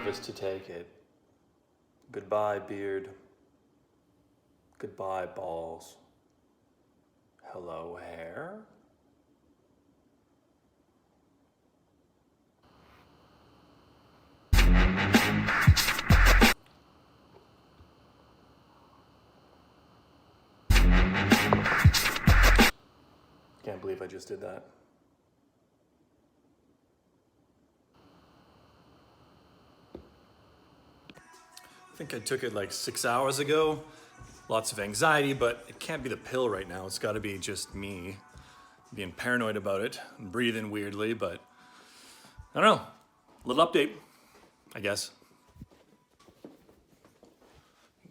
nervous to take it. Goodbye, beard. Goodbye, balls. Hello, hair. Can't believe I just did that. I think I took it like 6 hours ago. Lots of anxiety, but it can't be the pill right now. It's gotta be just me being paranoid about it and breathing weirdly, but I don't know. Little update, I guess.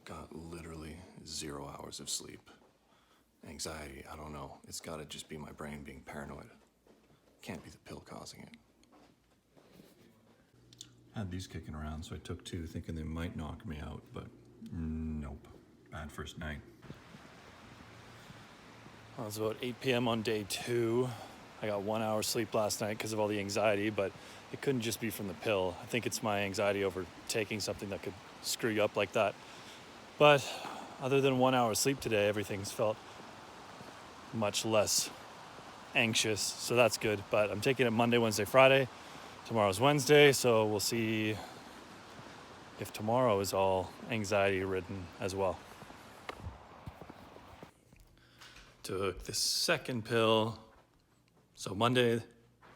Got literally 0 hours of sleep. Anxiety, I don't know. It's gotta just be my brain being paranoid. Can't be the pill causing it. I had these kicking around, so I took 2 thinking they might knock me out, but nope. Bad first night. Well, it was about 8 p.m. on day 2. I got 1 hour sleep last night because of all the anxiety, but it couldn't just be from the pill. I think it's my anxiety over taking something that could screw you up like that. But other than 1 hour sleep today, everything's felt much less anxious, so that's good. But I'm taking it Monday, Wednesday, Friday. Tomorrow's Wednesday, so we'll see if tomorrow is all anxiety ridden as well. Took the second pill, so Monday,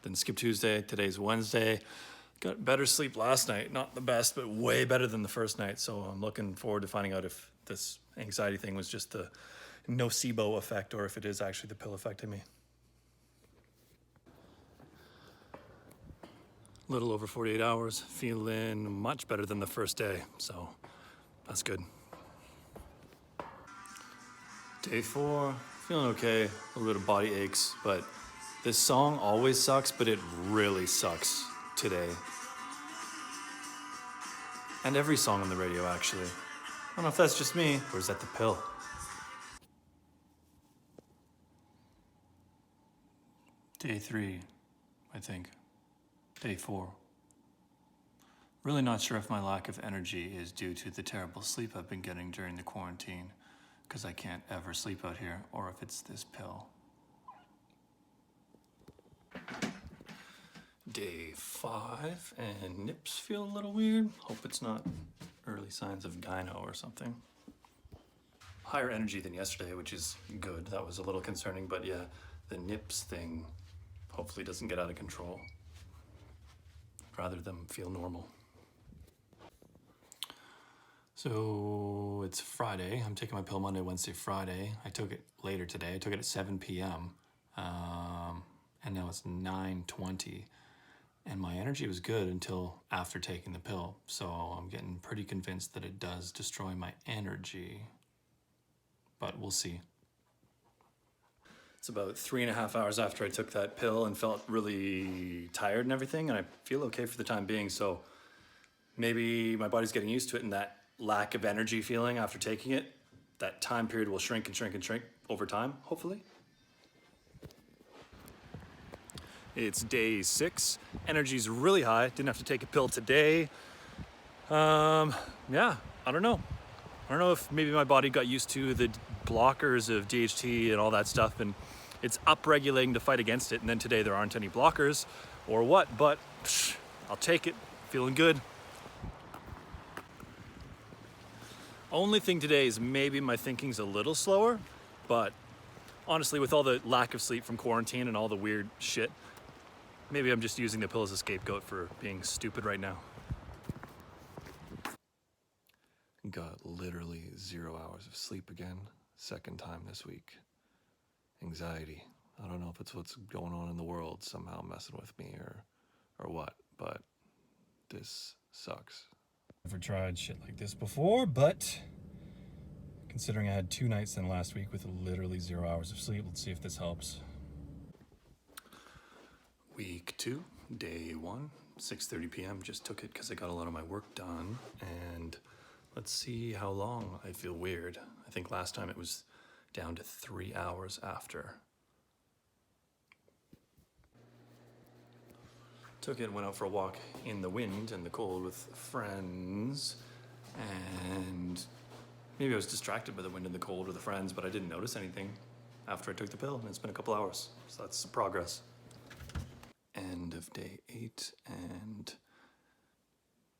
then skip Tuesday, today's Wednesday. Got better sleep last night, not the best, but way better than the first night, so I'm looking forward to finding out if this anxiety thing was just the nocebo effect or if it is actually the pill affecting me. Little over 48 hours, feeling much better than the first day, so that's good. Day 4, feeling okay, a little bit of body aches, but this song always sucks, but it really sucks today. And every song on the radio, actually. I don't know if that's just me, or is that the pill? Day 3, I think. Day 4. Really not sure if my lack of energy is due to the terrible sleep I've been getting during the quarantine, because I can't ever sleep out here, or if it's this pill. Day 5, and nips feel a little weird. Hope it's not early signs of gyno or something. Higher energy than yesterday, which is good. That was a little concerning, but yeah, the nips thing hopefully doesn't get out of control. Rather than feel normal. So it's Friday. I'm taking my pill Monday, Wednesday, Friday. I took it later today. I took it at 7 p.m. And now it's 9:20. And my energy was good until after taking the pill. So I'm getting pretty convinced that it does destroy my energy. But we'll see. It's about 3.5 hours after I took that pill and felt really tired and everything, and I feel okay for the time being, so maybe my body's getting used to it, and that lack of energy feeling after taking it, that time period will shrink and shrink and shrink over time, hopefully. It's day 6. Energy's really high. Didn't have to take a pill today. Yeah, I don't know. I don't know if maybe my body got used to the blockers of DHT and all that stuff, and it's upregulating to fight against it, and then today there aren't any blockers or what, but I'll take it. Feeling good. Only thing today is maybe my thinking's a little slower, but honestly, with all the lack of sleep from quarantine and all the weird shit, maybe I'm just using the pill as a scapegoat for being stupid right now. Got literally 0 hours of sleep again. Second time this week. Anxiety. I don't know if it's what's going on in the world somehow messing with me or what, but this sucks. Never tried shit like this before, but considering I had 2 nights in last week with literally 0 hours of sleep, let's see if this helps. Week 2, day 1, 6:30 p.m. Just took it because I got a lot of my work done, and let's see how long I feel weird. I think last time it was down to 3 hours after. Took it and went out for a walk in the wind and the cold with friends, and maybe I was distracted by the wind and the cold or the friends, but I didn't notice anything after I took the pill, and it's been a couple hours, so that's progress. End of day 8, and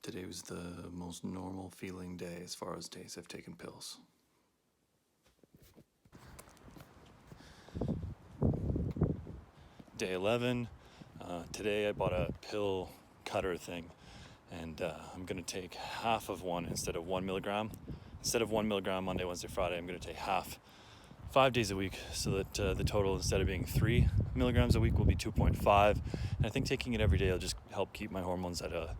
today was the most normal feeling day as far as days I've taken pills. Day 11. Today I bought a pill cutter thing, and I'm gonna take half of one instead of 1 milligram. Instead of 1 milligram Monday, Wednesday, Friday, I'm gonna take half 5 days a week, so that the total, instead of being 3 milligrams a week, will be 2.5. And I think taking it every day will just help keep my hormones at a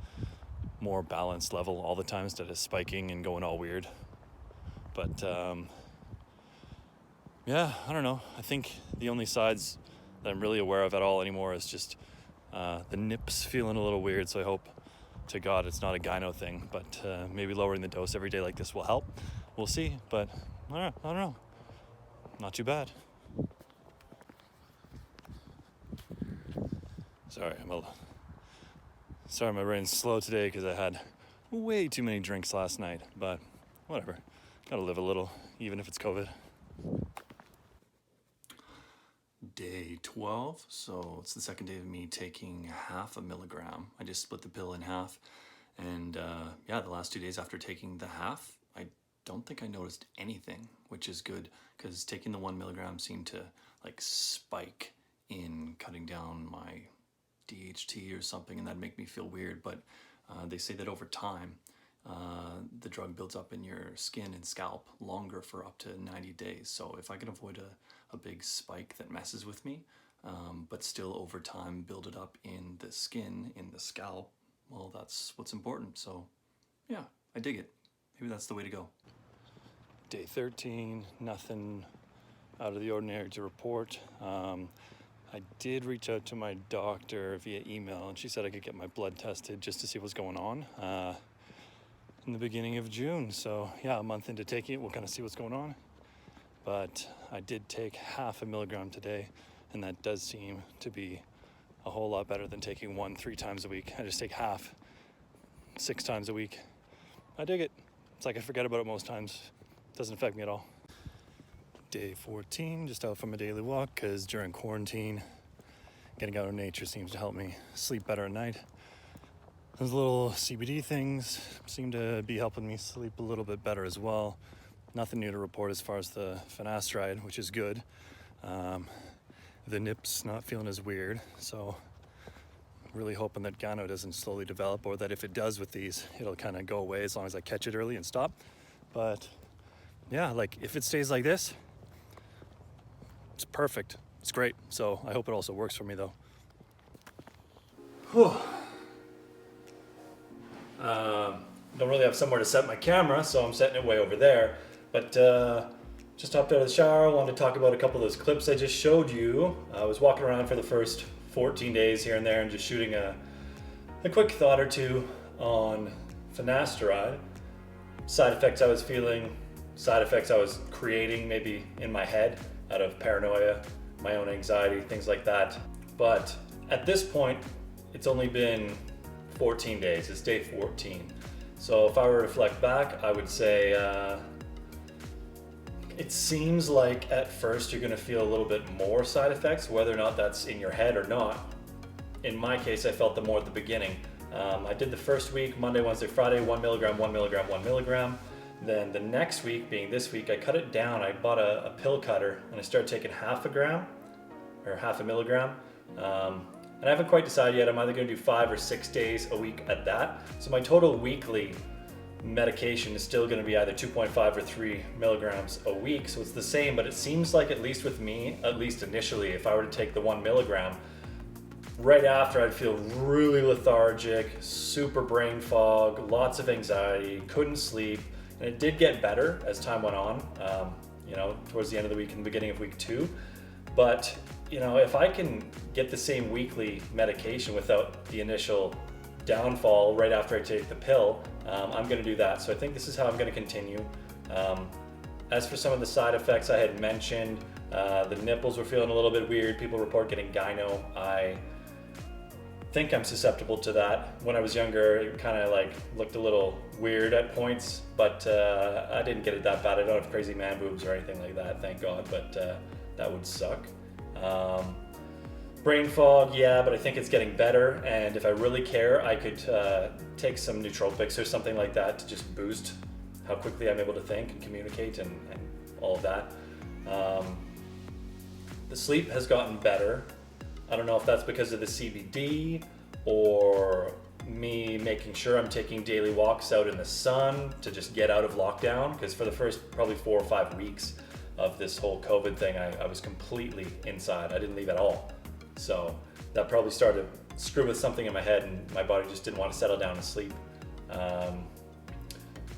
more balanced level all the time instead of spiking and going all weird. But yeah, I don't know. I think the only sides that I'm really aware of at all anymore is just the nips feeling a little weird, so I hope to God it's not a gyno thing, but maybe lowering the dose every day like this will help. We'll see, but I don't know. Not too bad. Sorry, my brain's slow today because I had way too many drinks last night, but whatever. Gotta live a little, even if it's COVID. Day 12, so it's the second day of me taking half a milligram. I just split the pill in half, and yeah, the last 2 days after taking the half, I don't think I noticed anything, which is good, because taking the 1 milligram seemed to like spike in cutting down my DHT or something, and that'd make me feel weird, but they say that over time, the drug builds up in your skin and scalp longer for up to 90 days. So if I can avoid a big spike that messes with me, but still over time build it up in the skin, in the scalp, well, that's what's important. So yeah, I dig it. Maybe that's the way to go. Day 13, nothing out of the ordinary to report. I did reach out to my doctor via email, and she said I could get my blood tested just to see what's going on in the beginning of June. So yeah, a month into taking it, we'll kind of see what's going on. But I did take half a milligram today, and that does seem to be a whole lot better than taking 1 3 times a week. I just take half 6 times a week. I dig it. It's like I forget about it most times. It doesn't affect me at all. Day 14, just out from a daily walk, because during quarantine, getting out in nature seems to help me sleep better at night. Those little CBD things seem to be helping me sleep a little bit better as well. Nothing new to report as far as the FINASTERIDE, which is good. The nips not feeling as weird, so really hoping that gyno doesn't slowly develop, or that if it does with these, it'll kind of go away as long as I catch it early and stop. But yeah, like if it stays like this, it's perfect. It's great. So I hope it also works for me though. Whew. Don't really have somewhere to set my camera, so I'm setting it way over there. But just hopped out of the shower. Wanted to talk about a couple of those clips I just showed you. I was walking around for the first 14 days here and there and just shooting a quick thought or two on FINASTERIDE. Side effects I was feeling, side effects I was creating maybe in my head out of paranoia, my own anxiety, things like that. But at this point, it's only been 14 days. It's day 14. So if I were to reflect back, I would say it seems like at first you're going to feel a little bit more side effects, whether or not that's in your head or not. In my case, I felt them more at the beginning. I did the first week, Monday, Wednesday, Friday, 1 milligram, 1 milligram, 1 milligram. Then the next week, being this week, I cut it down. I bought a pill cutter and I started taking half a gram or half a milligram. And I haven't quite decided yet. I'm either going to do 5 or 6 days a week at that. So my total weekly medication is still going to be either 2.5 or 3 milligrams a week. So it's the same, but it seems like, at least with me, at least initially, if I were to take the 1 milligram, right after I'd feel really lethargic, super brain fog, lots of anxiety, couldn't sleep. And it did get better as time went on, towards the end of the week and the beginning of week 2. But, if I can get the same weekly medication without the initial downfall right after I take the pill, I'm going to do that. So I think this is how I'm going to continue. As for some of the side effects I had mentioned, the nipples were feeling a little bit weird. People report getting gyno. I think I'm susceptible to that. When I was younger, it kind of like looked a little weird at points, but I didn't get it that bad. I don't have crazy man boobs or anything like that, thank God, but that would suck. Brain fog, yeah, but I think it's getting better, and if I really care, I could take some nootropics or something like that to just boost how quickly I'm able to think and communicate and all of that. The sleep has gotten better. I don't know if that's because of the CBD or me making sure I'm taking daily walks out in the sun to just get out of lockdown, because for the first probably 4 or 5 weeks of this whole COVID thing, I was completely inside. I didn't leave at all. So that probably started to screw with something in my head, and my body just didn't want to settle down and sleep.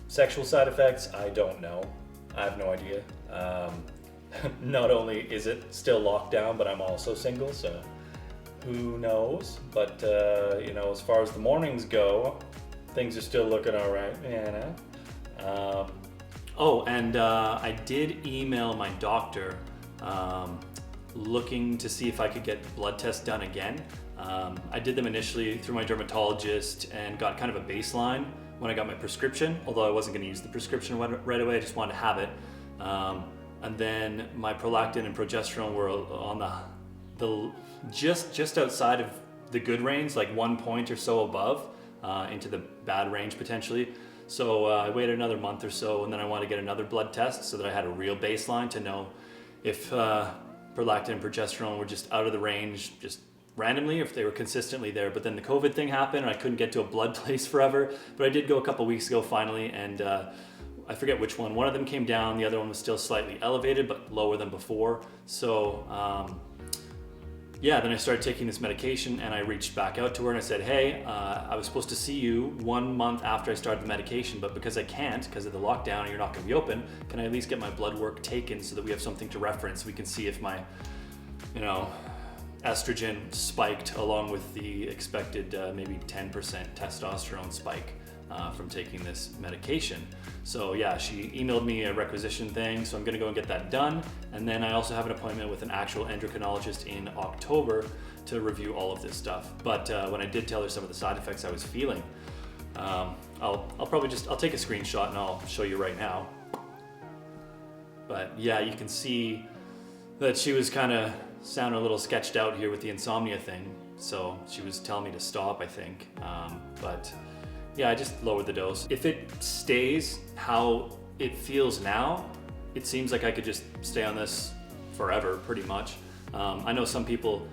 Sexual side effects, I don't know. I have no idea. Not only is it still locked down, but I'm also single, so who knows? But you know, as far as the mornings go, things are still looking all right. Oh, and I did email my doctor looking to see if I could get blood tests done again. I did them initially through my dermatologist and got kind of a baseline when I got my prescription, although I wasn't going to use the prescription right away, I just wanted to have it. And then my prolactin and progesterone were on the just outside of the good range, like 1 point or so above, into the bad range potentially. So I waited another month or so, and then I wanted to get another blood test so that I had a real baseline to know if prolactin and progesterone were just out of the range, just randomly, or if they were consistently there. But then the COVID thing happened and I couldn't get to a blood place forever. But I did go a couple weeks ago finally, and I forget which one. One of them came down, the other one was still slightly elevated, but lower than before. So yeah, then I started taking this medication, and I reached back out to her and I said, hey, I was supposed to see you 1 month after I started the medication, but because I can't, because of the lockdown and you're not gonna be open, can I at least get my blood work taken so that we have something to reference? We can see if my, you know, estrogen spiked along with the expected maybe 10% testosterone spike from taking this medication. So yeah, she emailed me a requisition thing, so I'm gonna go and get that done. And then I also have an appointment with an actual endocrinologist in October to review all of this stuff. But when I did tell her some of the side effects I was feeling, I'll take a screenshot and I'll show you right now. But yeah, you can see that she was kind of sounding a little sketched out here with the insomnia thing. So she was telling me to stop, I think. But yeah, I just lowered the dose. If it stays how it feels now, it seems like I could just stay on this forever, pretty much. I know some people,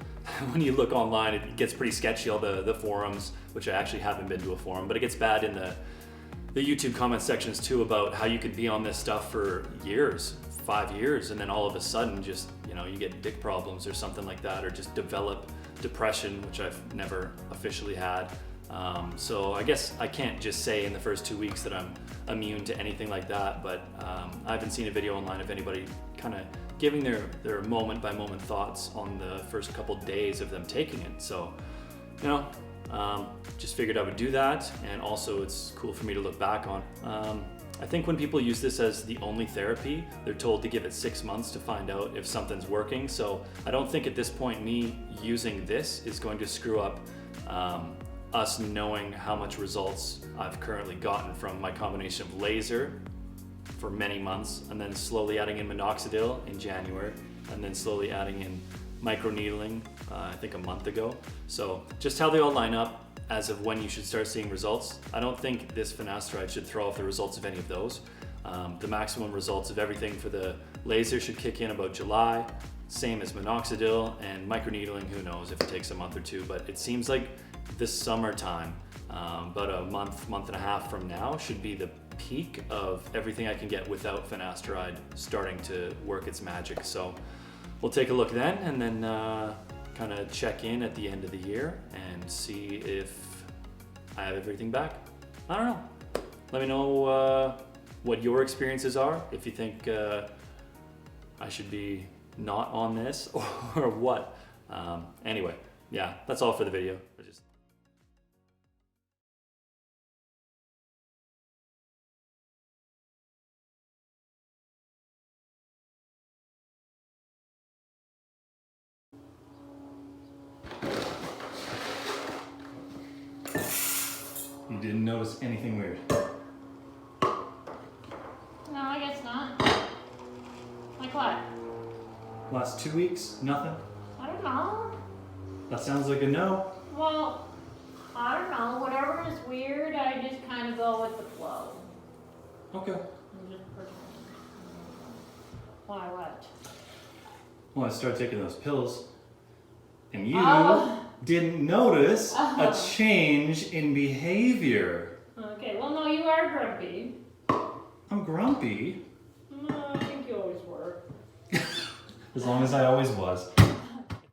when you look online, it gets pretty sketchy, all the forums, which I actually haven't been to a forum, but it gets bad in the YouTube comment sections too, about how you could be on this stuff for years, 5 years, and then all of a sudden just, you know, you get dick problems or something like that, or just develop depression, which I've never officially had. So I guess I can't just say in the first 2 weeks that I'm immune to anything like that, but I haven't seen a video online of anybody kind of giving their moment by moment thoughts on the first couple days of them taking it. So, you know, just figured I would do that, and also it's cool for me to look back on. I think when people use this as the only therapy, they're told to give it 6 months to find out if something's working. So I don't think at this point me using this is going to screw up us knowing how much results I've currently gotten from my combination of laser for many months, and then slowly adding in minoxidil in January, and then slowly adding in microneedling, I think a month ago. So just how they all line up as of when you should start seeing results. I don't think this finasteride should throw off the results of any of those. The maximum results of everything for the laser should kick in about July, same as minoxidil, and microneedling, who knows if it takes a month or two, but it seems like this summertime, about a month and a half from now, should be the peak of everything I can get without finasteride starting to work its magic. So we'll take a look then, and then kind of check in at the end of the year and see if I have everything back. I don't know. Let me know what your experiences are, if you think I should be not on this or what. Anyway, yeah, that's all for the video. You didn't notice anything weird? No, I guess not. Like what? Last 2 weeks? Nothing? I don't know. That sounds like a no. Well, I don't know. Whatever is weird, I just kind of go with the flow. Okay. I'm just why what? Well, I started taking those pills, and you didn't notice a change in behavior. Okay, well, no, you are grumpy. I'm grumpy. I think you always were. As long as I always was.